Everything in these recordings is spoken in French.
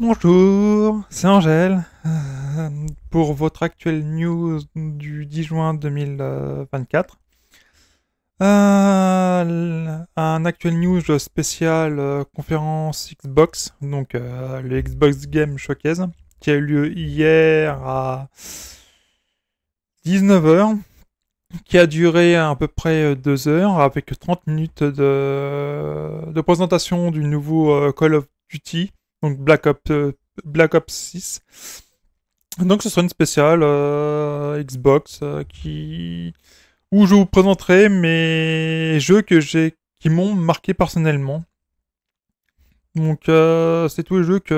Bonjour, c'est Angèle pour votre actuelle news du 10 juin 2024. Un actuel news spécial conférence Xbox, donc le Xbox Game Showcase, qui a eu lieu hier à 19 heures, qui a duré à peu près 2 heures, avec 30 minutes de présentation du nouveau Call of Duty, donc Black Ops 6. Donc ce sera une spéciale Xbox où je vous présenterai mes jeux qui m'ont marqué personnellement. Donc c'est tous les jeux qui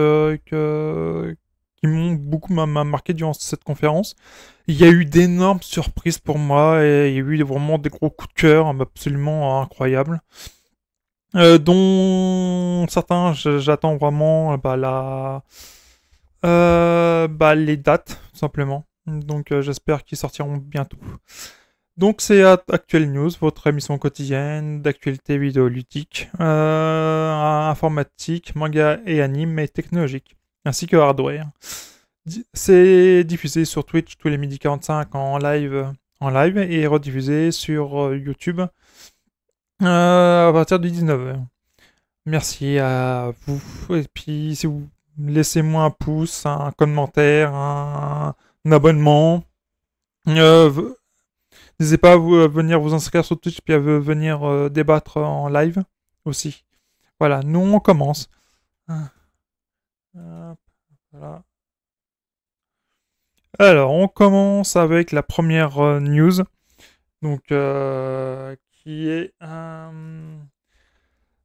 m'ont beaucoup marqué durant cette conférence. Il y a eu d'énormes surprises pour moi et il y a eu vraiment des gros coups de cœur absolument incroyables. Dont certains, j'attends vraiment les dates, tout simplement. Donc j'espère qu'ils sortiront bientôt. Donc c'est Actuel News, votre émission quotidienne d'actualité vidéoludique, informatique, manga et anime et technologique, ainsi que hardware. C'est diffusé sur Twitch tous les midi 45 en live et rediffusé sur YouTube à partir de 19h. Merci à vous. Et puis si vous laissez-moi un pouce, un commentaire, un abonnement. N'hésitez pas à venir vous inscrire sur Twitch puis à venir débattre en live aussi. Voilà, nous on commence. Voilà. Alors, on commence avec la première news. Donc, qui est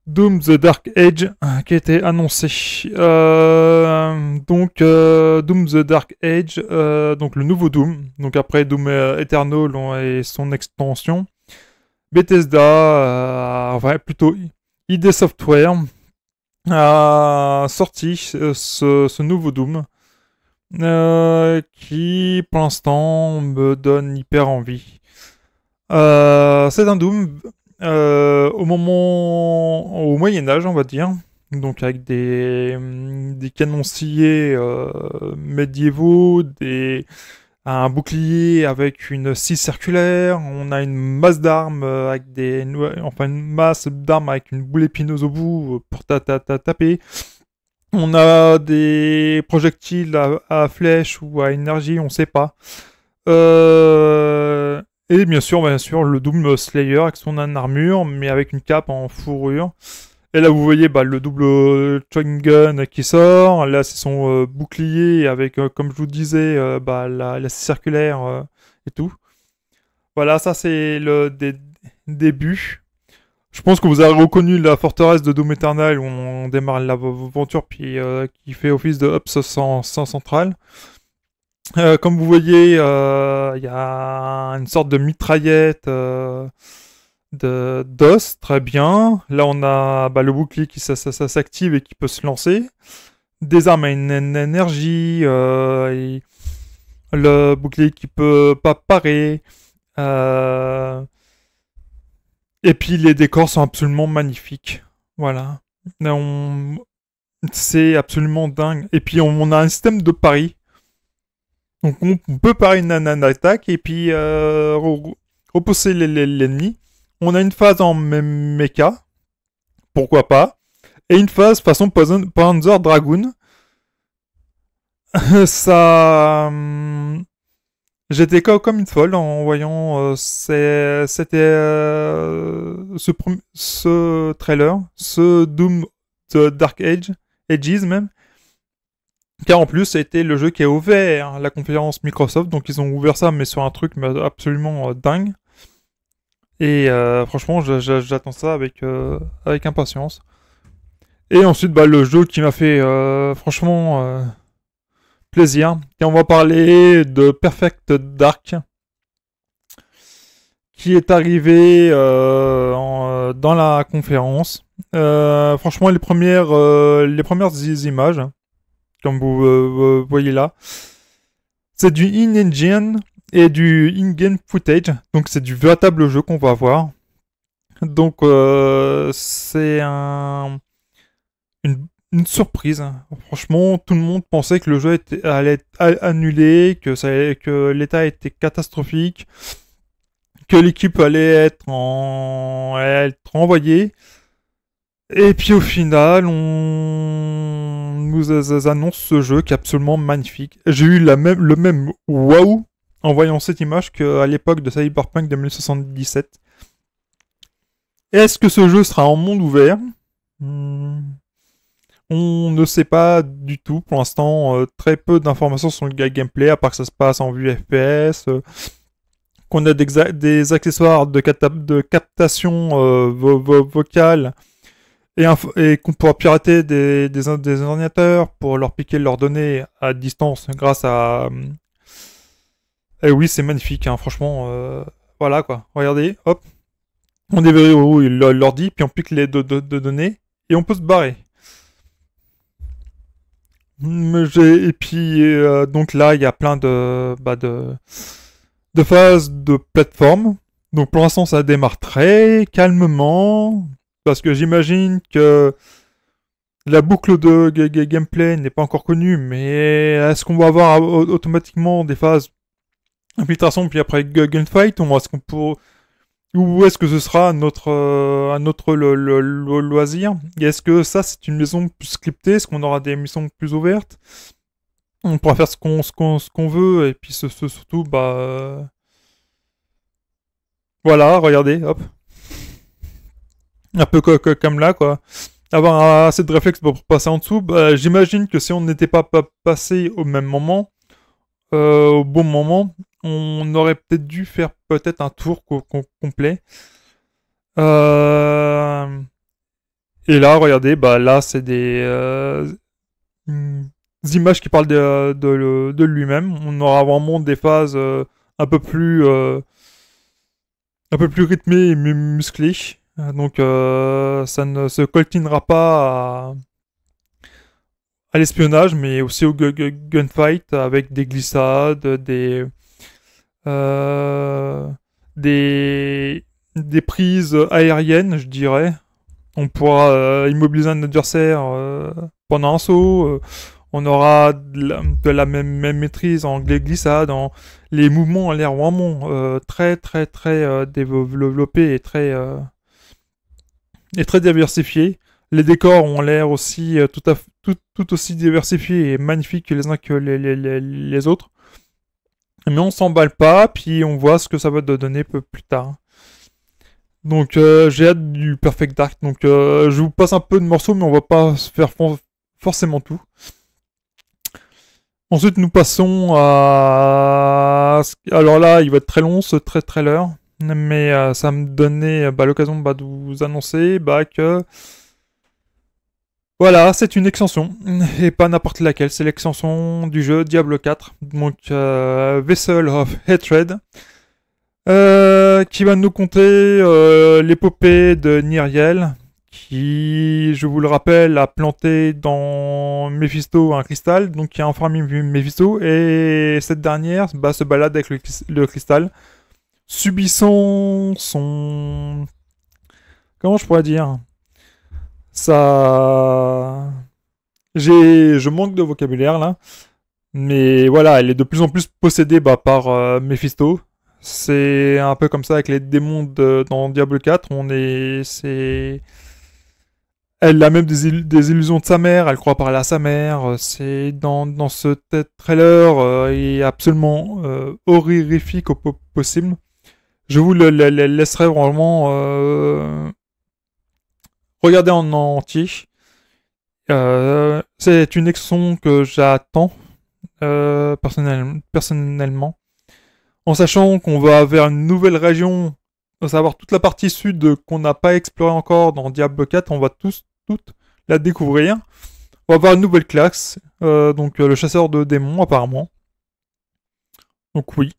Doom The Dark Age qui a été annoncé. Doom The Dark Age, donc le nouveau Doom, donc après Doom Eternal et son extension, Bethesda, plutôt ID Software, a sorti ce nouveau Doom qui pour l'instant me donne hyper envie. C'est un Doom au Moyen-Âge, on va dire. Donc avec des canonciers médiévaux, un bouclier avec une scie circulaire, on a une masse d'armes une masse d'armes avec une boule épineuse au bout pour taper. On a des projectiles à flèches ou à énergie, on sait pas. Et bien sûr, le Doom Slayer avec son armure, mais avec une cape en fourrure. Et là, vous voyez le double Chewing Gun qui sort. Là, c'est son bouclier avec, comme je vous disais, la circulaire et tout. Voilà, ça c'est le début. Je pense que vous avez reconnu la forteresse de Doom Eternal où on démarre l'aventure puis qui fait office de hub central. Comme vous voyez, il y a une sorte de mitraillette d'os, très bien. Là, on a le bouclier qui s'active et qui peut se lancer. Des armes à une énergie, et le bouclier qui peut pas parer. Et puis les décors sont absolument magnifiques. Voilà. C'est absolument dingue. Et puis on a un système de pari. Donc on peut parier une attaque et puis repousser l'ennemi. On a une phase en mecha, pourquoi pas, et une phase façon Panzer Dragoon. Ça, j'étais comme une folle en voyant ce trailer, ce Doom The Dark Ages même. Car en plus, ça a été le jeu qui a ouvert la conférence Microsoft, donc ils ont ouvert ça, mais sur un truc absolument dingue. Et franchement, j'attends ça avec impatience. Et ensuite, le jeu qui m'a fait franchement plaisir. Et on va parler de Perfect Dark, qui est arrivé dans la conférence. Franchement, les premières images, comme vous voyez là, c'est du in-engine et du in-game footage. Donc c'est du véritable jeu qu'on va voir. Donc c'est une une surprise. Franchement, tout le monde pensait que le jeu allait être annulé, que l'état était catastrophique, que l'équipe allait être envoyée. Et puis au final, on nous annonce ce jeu qui est absolument magnifique. J'ai eu le même waouh en voyant cette image qu'à l'époque de Cyberpunk 2077. Est-ce que ce jeu sera en monde ouvert? On ne sait pas du tout. Pour l'instant, très peu d'informations sur le gameplay, à part que ça se passe en vue FPS, qu'on a des accessoires de captation vocale et qu'on pourra pirater des ordinateurs pour leur piquer leurs données à distance grâce à... Et oui, c'est magnifique, hein, franchement. Voilà quoi. Regardez, hop. On déverrouille l'ordi, puis on pique les données et on peut se barrer. Et puis, donc là, il y a plein de phases de plateforme. Donc pour l'instant, ça démarre très calmement. Parce que j'imagine que la boucle de gameplay n'est pas encore connue. Mais est-ce qu'on va avoir automatiquement des phases infiltration, puis après gunfight, ou est-ce qu'on peut... Ou est-ce que ce sera à notre loisir? Et est-ce que ça, c'est une maison plus scriptée? Est-ce qu'on aura des missions plus ouvertes? On pourra faire ce qu'on veut, et puis surtout, voilà, regardez, hop. Un peu comme là, quoi. Avoir assez de réflexe pour passer en dessous, j'imagine que si on n'était pas passé au même moment, au bon moment, on aurait peut-être dû faire peut-être un tour complet. Et là, regardez, là, c'est des images qui parlent de lui-même. On aura vraiment des phases un peu plus rythmées et musclées. Donc, ça ne se coltinera pas à l'espionnage, mais aussi au gunfight avec des glissades, euh, des, des prises aériennes, je dirais. On pourra immobiliser un adversaire pendant un saut. On aura de la même maîtrise en glissade. Les mouvements ont l'air vraiment très très très développés et très diversifiés. Les décors ont l'air aussi tout aussi diversifiés et magnifiques que les uns que les autres. Mais on s'emballe pas, puis on voit ce que ça va donner plus tard. Donc j'ai hâte du Perfect Dark. Donc je vous passe un peu de morceaux, mais on va pas faire forcément tout. Ensuite nous passons à... Alors là il va être très long ce trailer. Mais ça me donnait l'occasion de vous annoncer que... Voilà, c'est une extension, et pas n'importe laquelle, c'est l'extension du jeu Diablo 4, donc Vessel of Hatred, qui va nous conter l'épopée de Nyriel, qui, je vous le rappelle, a planté dans Mephisto un cristal, donc qui a enfermé Mephisto, et cette dernière se balade avec le cristal, subissant son... Comment je pourrais dire ça... Je manque de vocabulaire là. Mais voilà, elle est de plus en plus possédée par Mephisto. C'est un peu comme ça avec les démons dans Diablo 4. Elle a même des illusions de sa mère, elle croit parler à sa mère. C'est dans ce trailer est absolument horrifique au possible. Je vous le laisserai vraiment regarder en entier. C'est une extension que j'attends personnellement. En sachant qu'on va vers une nouvelle région, à savoir toute la partie sud qu'on n'a pas explorée encore dans Diablo 4, on va toute la découvrir. On va avoir une nouvelle classe, donc le chasseur de démons apparemment. Donc oui.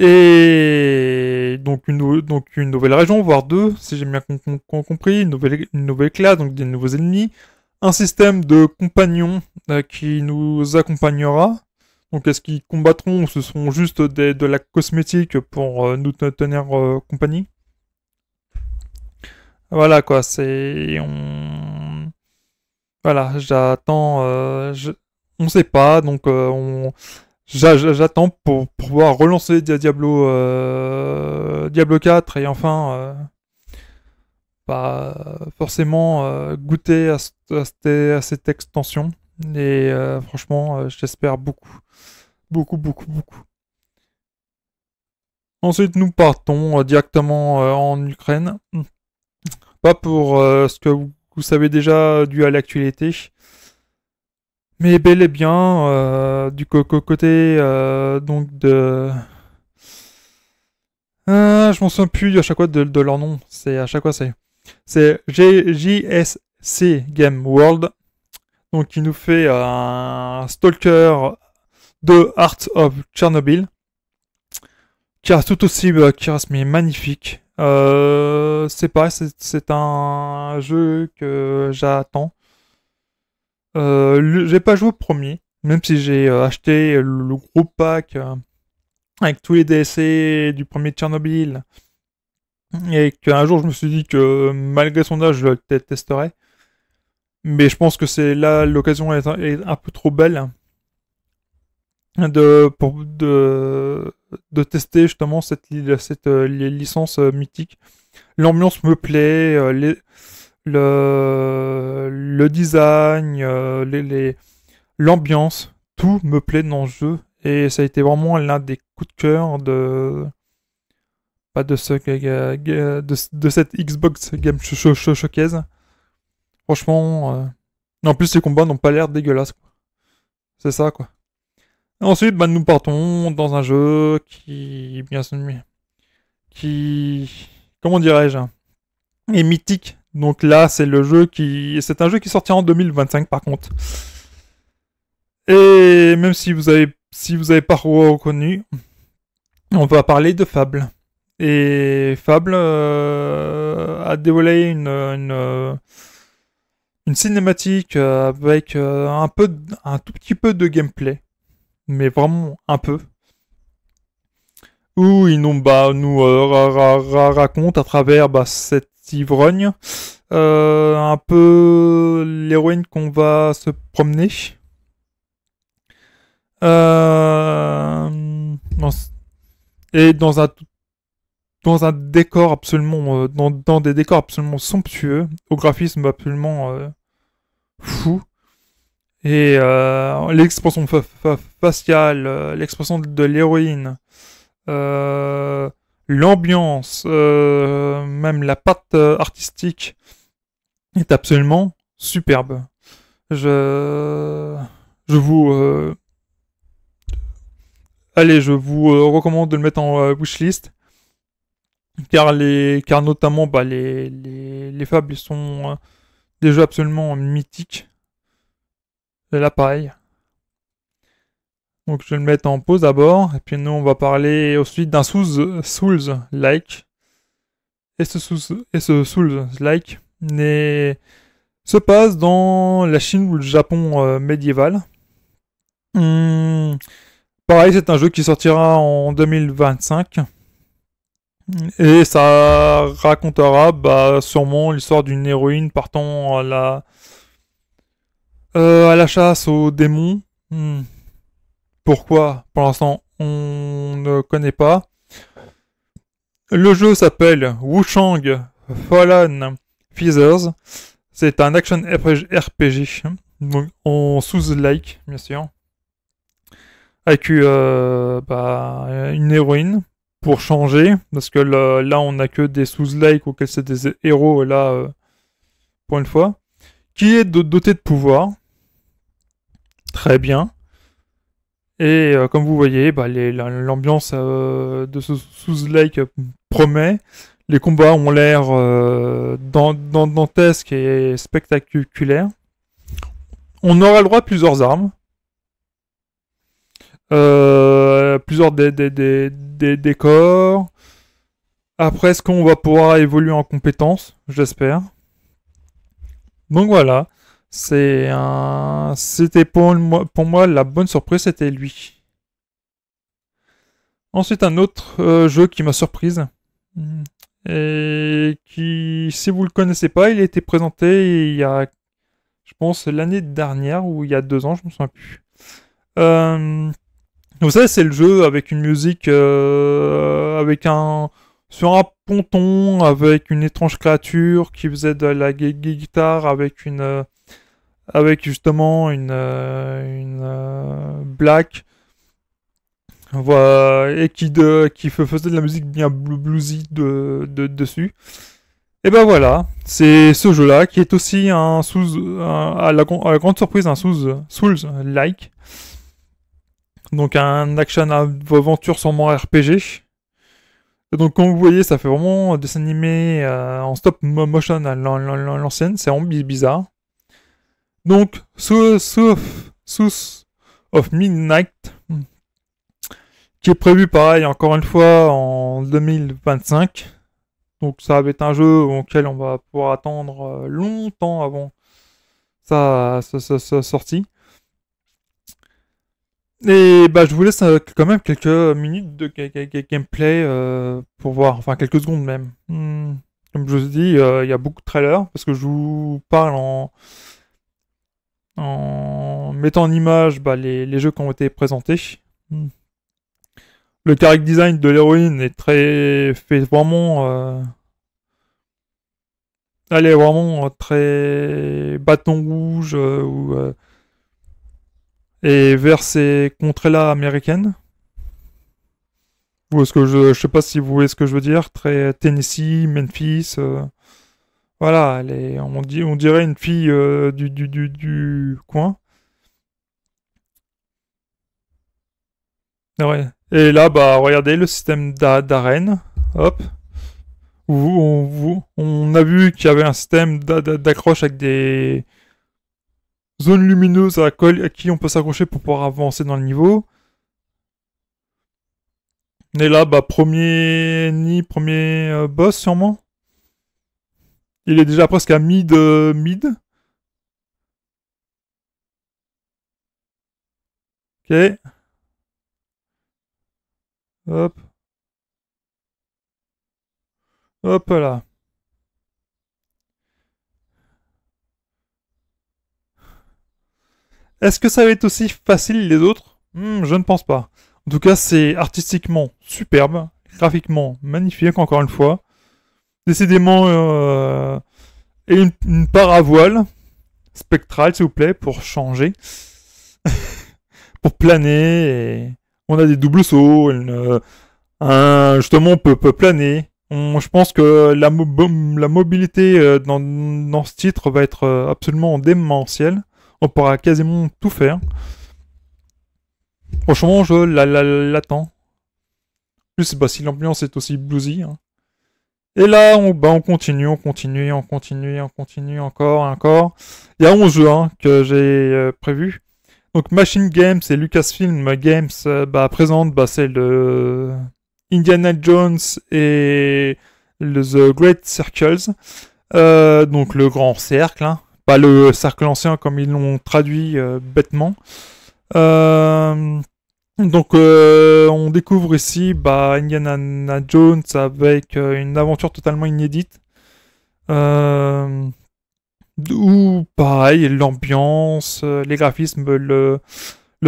Et donc une nouvelle région, voire deux, si j'ai bien compris, une nouvelle classe, donc des nouveaux ennemis, un système de compagnons qui nous accompagnera. Donc est-ce qu'ils combattront ou ce seront juste de la cosmétique pour nous tenir compagnie? Voilà quoi, c'est... Voilà, j'attends. On sait pas, donc j'attends pour pouvoir relancer Diablo 4 et enfin forcément goûter à cette extension. Et franchement, j'espère beaucoup. Beaucoup, beaucoup, beaucoup. Ensuite, nous partons directement en Ukraine. Pas pour ce que vous savez déjà dû à l'actualité, mais bel et bien du côté donc de... je m'en souviens plus à chaque fois de leur nom. C'est à chaque fois c'est JSC Game World. Donc il nous fait un stalker de Heart of Chernobyl. Qui reste tout aussi qui reste mais magnifique. C'est pas, c'est un jeu que j'attends. J'ai pas joué au premier, même si j'ai acheté le gros pack avec tous les DLC du premier Tchernobyl. Et qu'un jour je me suis dit que malgré son âge, je le testerais. Mais je pense que c'est là l'occasion est un peu trop belle de tester justement cette licence mythique. L'ambiance me plaît, le design, l'ambiance, tout me plaît dans le jeu. Et ça a été vraiment l'un des coups de cœur de cette Xbox Game Showcase. Franchement, en plus les combats n'ont pas l'air dégueulasses. C'est ça quoi. Ensuite, bah, nous partons dans un jeu comment dirais-je, est mythique. Donc là, c'est un jeu qui sortira en 2025 par contre. Et même si vous avez pas reconnu, on va parler de Fable. Et Fable a dévoilé une cinématique avec un tout petit peu de gameplay, mais vraiment un peu, où ils nous racontent à travers cet ivrogne un peu l'héroïne qu'on va se promener. Et dans un décor absolument dans des décors absolument somptueux, au graphisme absolument fou. Et l'expression faciale, l'expression de l'héroïne, l'ambiance, même la patte artistique est absolument superbe. Je vous je vous recommande de le mettre en wishlist, car notamment les fables sont des jeux absolument mythiques. Et là pareil. Donc je vais le mettre en pause d'abord, et puis nous on va parler ensuite d'un Souls-like. Et ce Souls-like se passe dans la Chine ou le Japon médiéval. Pareil, c'est un jeu qui sortira en 2025. Et ça racontera sûrement l'histoire d'une héroïne partant à la chasse aux démons. Pourquoi? Pour l'instant, on ne connaît pas. Le jeu s'appelle Wushang Fallen Feathers. C'est un action RPG, donc en Souls-like, bien sûr, avec une héroïne pour changer, parce que là on n'a que des Souls-like auxquels c'est des héros, là, pour une fois, qui est doté de pouvoir. Très bien. Et comme vous voyez, l'ambiance de ce Souls-like promet. Les combats ont l'air dantesques et spectaculaires. On aura le droit à plusieurs armes. Plusieurs des décors. Après, est-ce qu'on va pouvoir évoluer en compétences? J'espère. Donc voilà. C'était pour moi la bonne surprise, c'était lui. Ensuite, un autre jeu qui m'a surprise. Et qui, si vous le connaissez pas, il a été présenté il y a, Je pense l'année dernière ou il y a 2 ans, je me souviens plus. Euh, Vous savez, c'est le jeu avec une musique, avec un sur un ponton, avec une étrange créature qui faisait de la guitare avec justement une black, voilà, et qui faisait de la musique bien bluesy dessus. Et ben voilà, c'est ce jeu-là qui est aussi à la grande surprise un Souls-like, donc un action aventure sûrement RPG. Et donc comme vous voyez, ça fait vraiment un dessin animé en stop motion à l'ancienne, c'est vraiment bizarre. Donc Souls of Midnight, qui est prévu pareil encore une fois en 2025. Donc ça va être un jeu auquel on va pouvoir attendre longtemps avant sa sortie. Et bah je vous laisse quand même quelques minutes de gameplay pour voir, enfin quelques secondes même. Comme je vous ai dit, il y a beaucoup de trailers parce que je vous parle en mettant en image bah, les jeux qui ont été présentés. Le character design de l'héroïne est fait vraiment elle est vraiment très bâton rouge et vers ces contrées-là américaines. Ou est-ce que je sais pas si vous voyez ce que je veux dire, très Tennessee, Memphis. Voilà, on dirait une fille du coin. Ouais. Et là, bah, regardez le système d'arène. Hop. On a vu qu'il y avait un système d'accroche avec des zones lumineuses à qui on peut s'accrocher pour pouvoir avancer dans le niveau. Et là, bah, premier boss sûrement. Il est déjà presque à mid. Ok. Hop. Hop là. Est-ce que ça va être aussi facile les autres? Je ne pense pas. En tout cas, c'est artistiquement superbe, graphiquement magnifique, encore une fois. Décidément, et une paravoile spectrale, s'il vous plaît, pour changer, pour planer. Et on a des doubles sauts, justement, on peut planer. Je pense que la mobilité dans ce titre va être absolument démentielle. On pourra quasiment tout faire. Franchement, je l'attends. En plus, bah, si l'ambiance est aussi bluesy. Hein. Et là, on continue encore et encore. Il y a 11 jeux hein, que j'ai prévus. Donc Machine Games et Lucasfilm Games bah, présentent bah, celle de Indiana Jones et The Great Circles. Donc le grand cercle. Hein. Pas le cercle ancien comme ils l'ont traduit bêtement. Donc on découvre ici bah, Indiana Jones avec une aventure totalement inédite. Où pareil, l'ambiance, les graphismes, le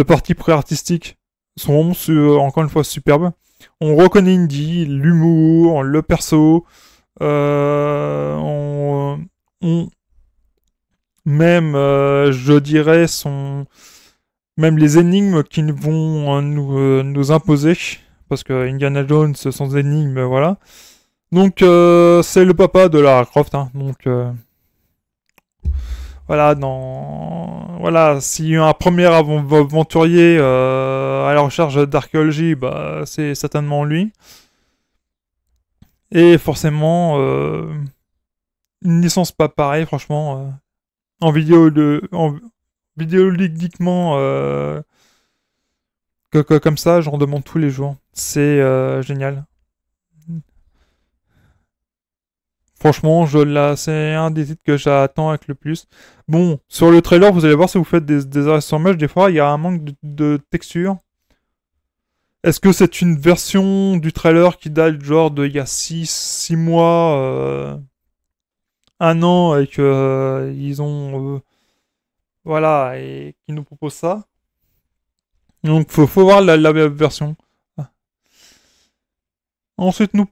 parti pré-artistique sont encore une fois superbes. On reconnaît Indy, l'humour, le perso, même je dirais même les énigmes qui vont nous imposer, parce que Indiana Jones sans énigmes, voilà. Donc c'est le papa de Lara Croft, hein, donc voilà, si un premier aventurier à la recherche d'archéologie, bah c'est certainement lui. Et forcément une licence pas pareille, franchement, en vidéoludiquement comme ça, j'en demande tous les jours. C'est génial. Franchement, c'est un des titres que j'attends avec le plus. Bon, sur le trailer, vous allez voir si vous faites des arrêts sur image, des fois, il y a un manque de texture. Est-ce que c'est une version du trailer qui date genre de il y a 6 mois, un an, et que ils ont Voilà, et qui nous propose ça. Donc faut voir la version. Ensuite, nous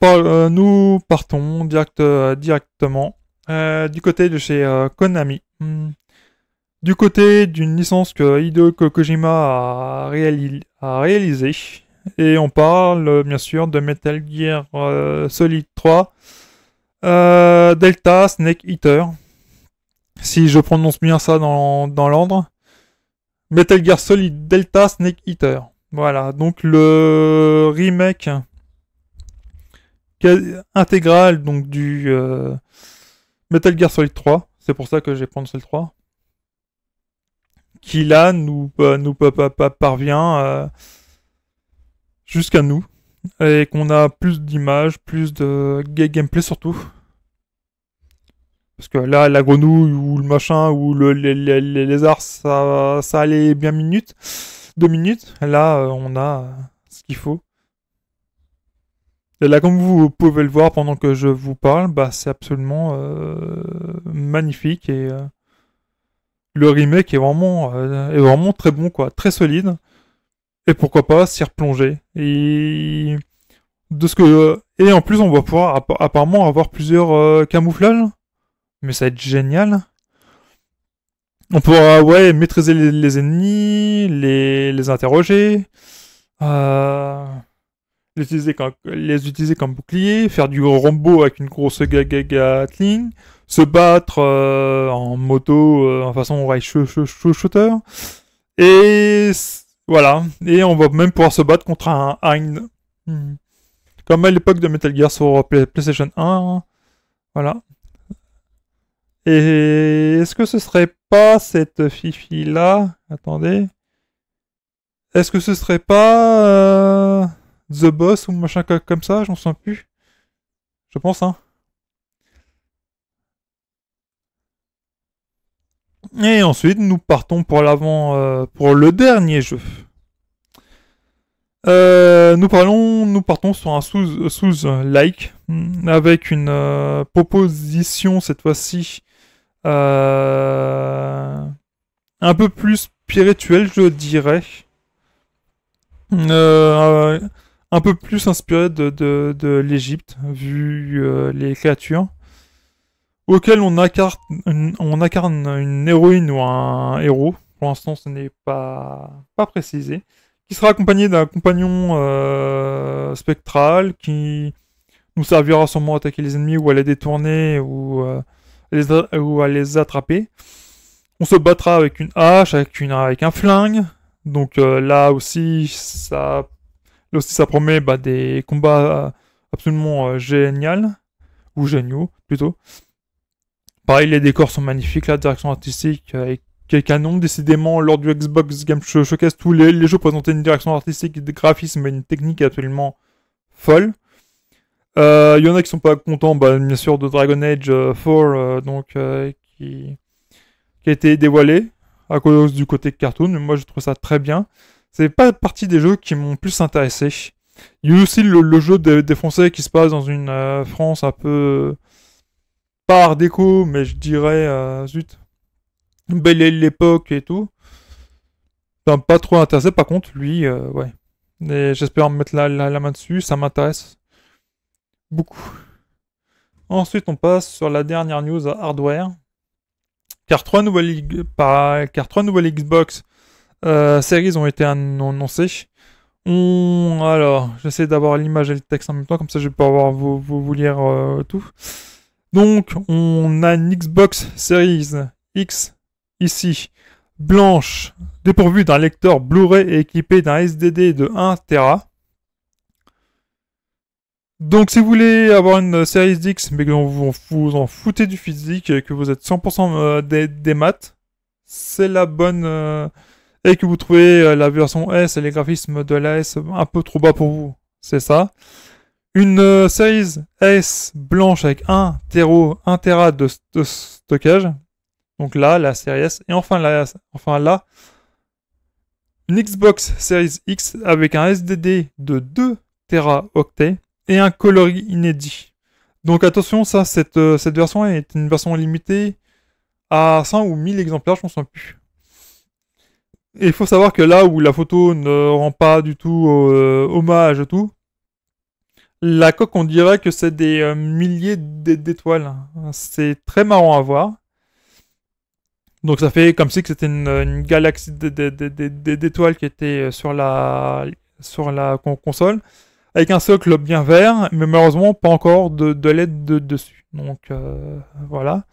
partons directement du côté de chez Konami. Du côté d'une licence que Hideo Kojima a réalisée. Et on parle bien sûr de Metal Gear Solid 3, Delta Snake Eater, si je prononce bien ça dans l'ordre. Metal Gear Solid Delta Snake Eater. Voilà, donc le remake intégral donc du Metal Gear Solid 3. C'est pour ça que j'ai prononcé le 3. Qui là nous parvient jusqu'à nous. Et qu'on a plus d'images, plus de gameplay surtout. Parce que là, la grenouille ou le machin ou les lézards, ça allait bien 2 minutes. Là, on a ce qu'il faut. Et là, comme vous pouvez le voir pendant que je vous parle, bah, c'est absolument magnifique et le remake est vraiment très bon, quoi, très solide. Et pourquoi pas s'y replonger. Et en plus, on va pouvoir apparemment avoir plusieurs camouflages. Mais ça va être génial. On pourra, ouais, maîtriser les ennemis, les interroger, euh, les utiliser comme bouclier, faire du Rambo avec une grosse Gatling, se battre en moto, en façon rail shooter. Et voilà. Et on va même pouvoir se battre contre un Hind. Comme à l'époque de Metal Gear sur PlayStation 1. Voilà. Et est-ce que ce serait pas cette Fifi-là? Attendez. Est-ce que ce serait pas The Boss ou machin comme ça? J'en sens plus. Je pense, hein. Et ensuite, nous partons pour l'avant, pour le dernier jeu. Nous partons sur un sous-like avec une proposition cette fois-ci un peu plus spirituelle, je dirais. Euh, un peu plus inspiré de l'Égypte, vu les créatures, auxquelles on incarne une héroïne ou un héros. Pour l'instant, ce n'est pas précisé. Qui sera accompagné d'un compagnon spectral qui nous servira sûrement à attaquer les ennemis ou à les détourner ou à les attraper. On se battra avec une hache, avec un flingue. Donc là aussi, ça promet des combats absolument géniaux, ou géniaux plutôt. Pareil, les décors sont magnifiques, la direction artistique est canon. Décidément, lors du Xbox Game Showcase, tous les jeux présentaient une direction artistique, des graphismes et une technique absolument folle. Il y en a qui sont pas contents, bien sûr, de Dragon Age 4, qui a été dévoilé à cause du côté cartoon, mais moi je trouve ça très bien. C'est pas partie des jeux qui m'ont plus intéressé. Il y a aussi le jeu des Français qui se passe dans une France un peu pas art déco, mais je dirais zut, belle l'époque et tout. Pas trop intéressé, par contre, lui, ouais. Et j'espère me mettre la main dessus, ça m'intéresse beaucoup. Ensuite, on passe sur la dernière news hardware. Car trois nouvelles Xbox Series ont été annoncées. Alors, j'essaie d'avoir l'image et le texte en même temps, comme ça je vais pouvoir vous lire tout. Donc, on a une Xbox Series X ici, blanche, dépourvue d'un lecteur Blu-ray et équipée d'un SSD de 1 Tera. Donc, si vous voulez avoir une Series X, mais que vous en foutez du physique et que vous êtes 100% des maths, c'est la bonne. Et que vous trouvez la version S et les graphismes de la S un peu trop bas pour vous, c'est ça. Une Series S blanche avec 1 Tera de stockage. Donc là, la Series S. Et enfin là, une Xbox Series X avec un SSD de 2 Teraoctets et un coloris inédit. Donc attention, cette version est une version limitée à 100 ou 1000 exemplaires, je m'en souviens plus. Et il faut savoir que là où la photo ne rend pas du tout hommage à tout, la coque, on dirait que c'est des milliers d'étoiles. C'est très marrant à voir. Donc ça fait comme si que c'était une galaxie d'étoiles qui était sur la console, avec un socle bien vert, mais malheureusement pas encore de LED dessus. Donc voilà,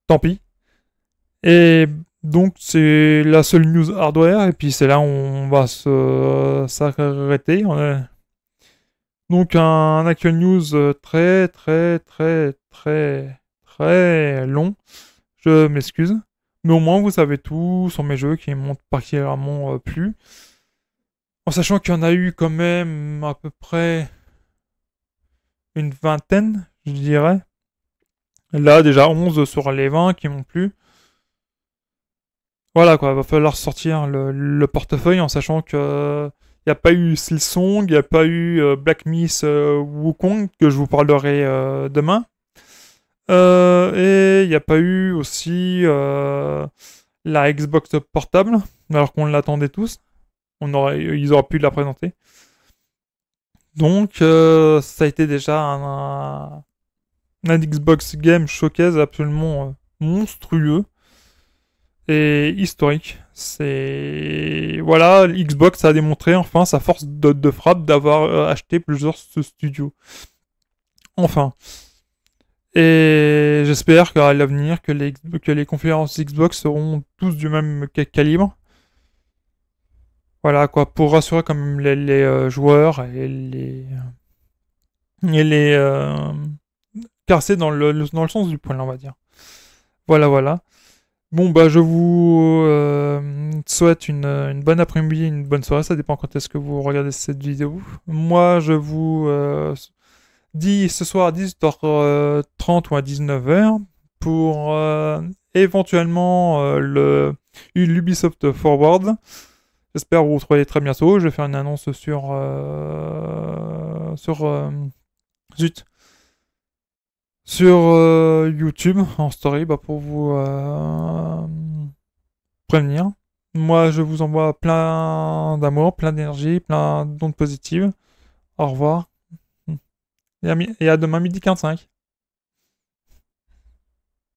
tant pis. Et donc c'est la seule news hardware, et puis c'est là où on va s'arrêter. Donc un actual news très très très très très long. Je m'excuse. Mais au moins vous savez tout sur mes jeux qui m'ont particulièrement plu. En sachant qu'il y en a eu quand même à peu près une vingtaine, je dirais. Là déjà 11 sur les 20 qui m'ont plu. Voilà quoi, va falloir sortir le portefeuille en sachant que il n'y a pas eu Silsong, il n'y a pas eu Black Myth Wukong, que je vous parlerai demain. Et il n'y a pas eu aussi la Xbox portable, alors qu'on l'attendait tous. Ils auraient pu la présenter. Donc, ça a été déjà un Xbox Game Showcase absolument monstrueux et historique. C'est voilà, Xbox a démontré enfin sa force de frappe d'avoir acheté plusieurs studios. Enfin. Et j'espère qu'à l'avenir que les conférences Xbox seront tous du même calibre. Voilà quoi, pour rassurer quand même les joueurs et les casser dans le sens du poil, on va dire. Voilà, voilà. Bon, bah, je vous souhaite une bonne après-midi, une bonne soirée. Ça dépend quand est-ce que vous regardez cette vidéo. Moi, je vous dis ce soir à 18h30 ou à 19h pour éventuellement l'Ubisoft Forward. J'espère vous retrouver très bientôt. Je vais faire une annonce zut, sur YouTube en story pour vous prévenir. Moi, je vous envoie plein d'amour, plein d'énergie, plein d'ondes positives. Au revoir. Et à demain midi 45.